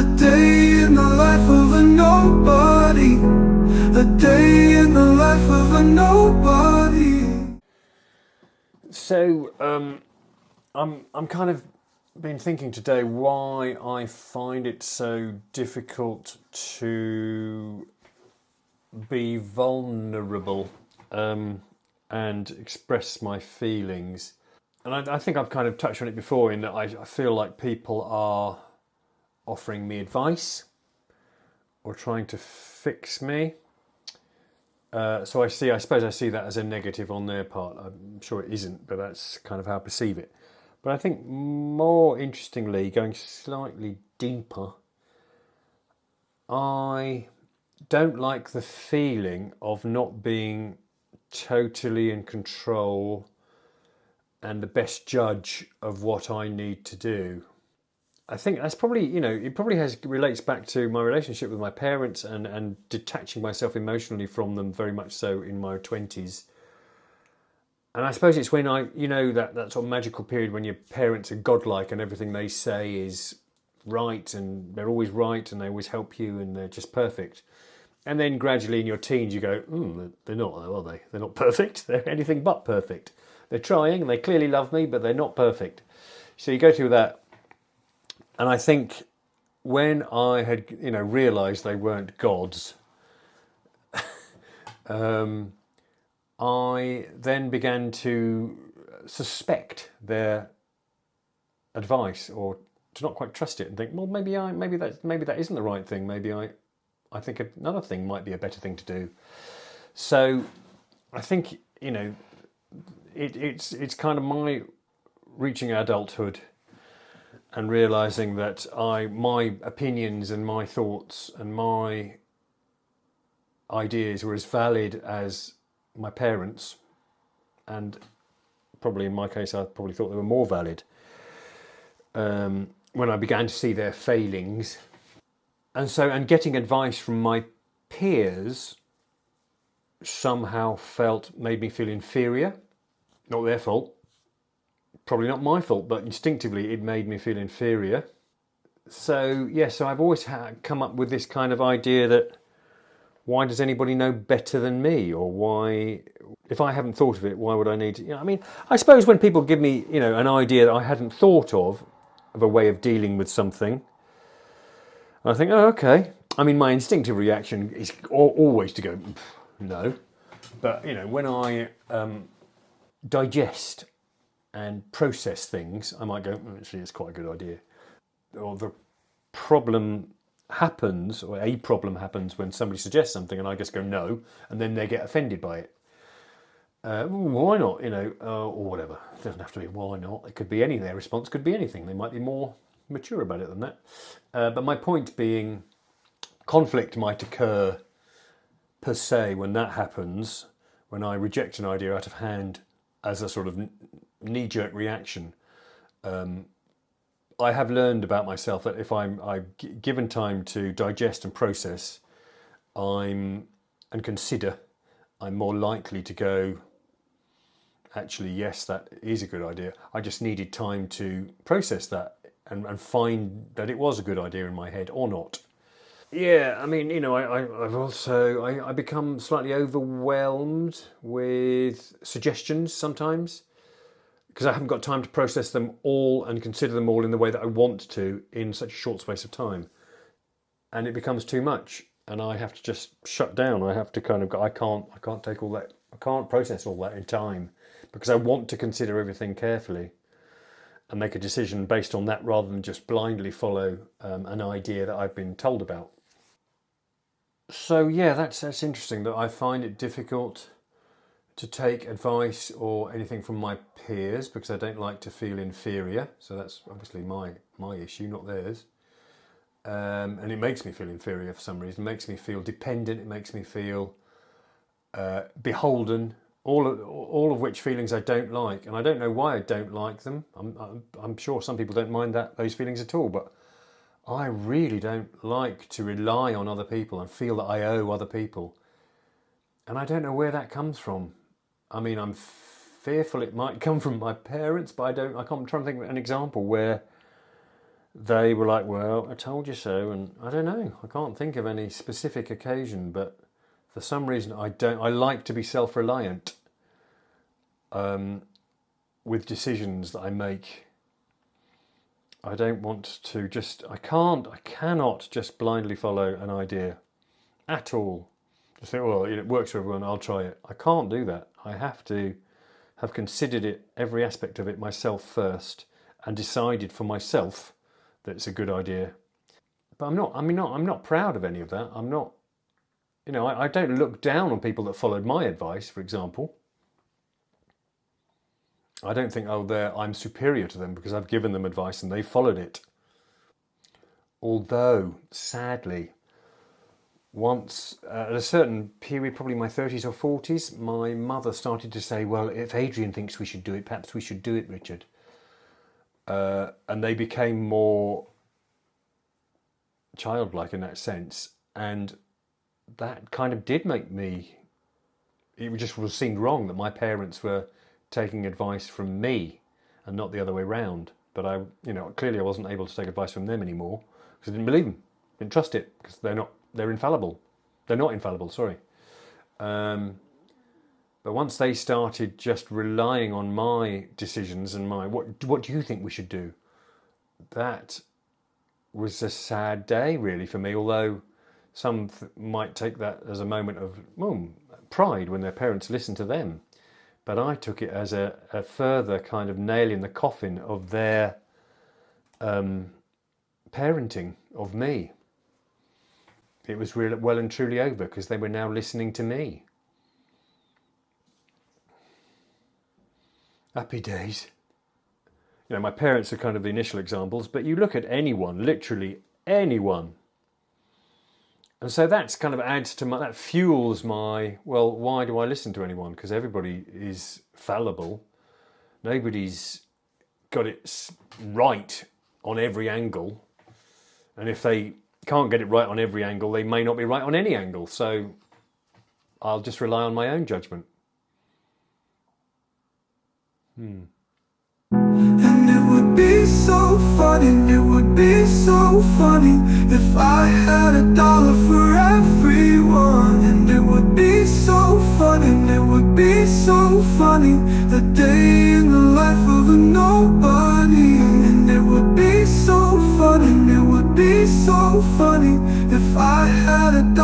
A day in the life of a nobody. A day in the life of a nobody. So, I'm kind of been thinking today why I find it so difficult to be vulnerable and express my feelings. And I think I've kind of touched on it before in that I feel like people are offering me advice or trying to fix me. So I suppose I see that as a negative on their part. I'm sure it isn't, but that's kind of how I perceive it. But I think more interestingly, going slightly deeper, I don't like the feeling of not being totally in control and the best judge of what I need to do. I think that's probably, it probably relates back to my relationship with my parents and detaching myself emotionally from them very much so in my 20s. And I suppose it's when that sort of magical period when your parents are godlike and everything they say is right and they're always right and they always help you and they're just perfect. And then gradually in your teens you go, they're not, are they? They're not perfect. They're anything but perfect. They're trying and they clearly love me, but they're not perfect. So you go through that. And I think when I had, realised they weren't gods, I then began to suspect their advice, or to not quite trust it, and think, well, maybe that isn't the right thing. Maybe I think another thing might be a better thing to do. So I think it's kind of my reaching adulthood and realizing that my opinions and my thoughts and my ideas were as valid as my parents, and probably in my case I probably thought they were more valid when I began to see their failings. And getting advice from my peers somehow made me feel inferior. Not their fault, probably not my fault, but instinctively it made me feel inferior. So I've always come up with this kind of idea that why does anybody know better than me? Or why, if I haven't thought of it, why would I need to? I suppose when people give me, an idea that I hadn't thought of a way of dealing with something, I think, oh, okay. My instinctive reaction is always to go, no. But, when I digest and process things, I might go, actually, it's quite a good idea. Or the problem happens, or a problem happens when somebody suggests something and I just go no, and then they get offended by it. Why not? Or whatever. It doesn't have to be why not. It could be anything. Their response could be anything. They might be more mature about it than that. But my point being, conflict might occur per se when that happens, when I reject an idea out of hand as a sort of knee-jerk reaction. I have learned about myself that if I'm given time to digest and process, and consider, I'm more likely to go, actually, yes, that is a good idea. I just needed time to process that and find that it was a good idea in my head or not. Yeah, I become slightly overwhelmed with suggestions sometimes, because I haven't got time to process them all and consider them all in the way that I want to in such a short space of time. And it becomes too much and I have to just shut down. I have to kind of go, I can't take all that, I can't process all that in time, because I want to consider everything carefully and make a decision based on that rather than just blindly follow an idea that I've been told about. So yeah, that's interesting that I find it difficult to take advice or anything from my peers because I don't like to feel inferior. So that's obviously my issue, not theirs. And it makes me feel inferior for some reason. It makes me feel dependent. It makes me feel beholden. All of which feelings I don't like, and I don't know why I don't like them. I'm sure some people don't mind those feelings at all, but I really don't like to rely on other people and feel that I owe other people. And I don't know where that comes from. I'm fearful it might come from my parents, but I'm trying to think of an example where they were like, well, I told you so. And I don't know, I can't think of any specific occasion, but for some reason I like to be self-reliant with decisions that I make. I don't want to I cannot just blindly follow an idea at all. Just think, well, it works for everyone, I'll try it. I can't do that. I have to have considered it, every aspect of it myself first, and decided for myself that it's a good idea. But I'm not proud of any of that. I'm not, I don't look down on people that followed my advice, for example. I don't think, oh, I'm superior to them because I've given them advice and they followed it. Although, sadly, once at a certain period, probably my 30s or 40s, my mother started to say, well, if Adrian thinks we should do it, perhaps we should do it, Richard. And they became more childlike in that sense. And that kind of did make me, it just seemed wrong that my parents were taking advice from me and not the other way round. But clearly I wasn't able to take advice from them anymore because I didn't believe them, didn't trust it because they're infallible. They're not infallible, sorry. But once they started just relying on my decisions and what do you think we should do? That was a sad day really for me, although some might take that as a moment of pride when their parents listen to them. But I took it as a further kind of nail in the coffin of their parenting of me. It was really well and truly over because they were now listening to me. Happy days. My parents are kind of the initial examples, but you look at anyone, literally anyone. And so that's kind of adds to that fuels my, well, why do I listen to anyone? Because everybody is fallible. Nobody's got it right on every angle. And if they can't get it right on every angle, they may not be right on any angle. So I'll just rely on my own judgment. And it would be so funny, it would be so funny if I had $1 for everyone. And it would be so funny, it would be so funny, the day in the life of a nobody. And it would be so funny, it would be so funny if I had $1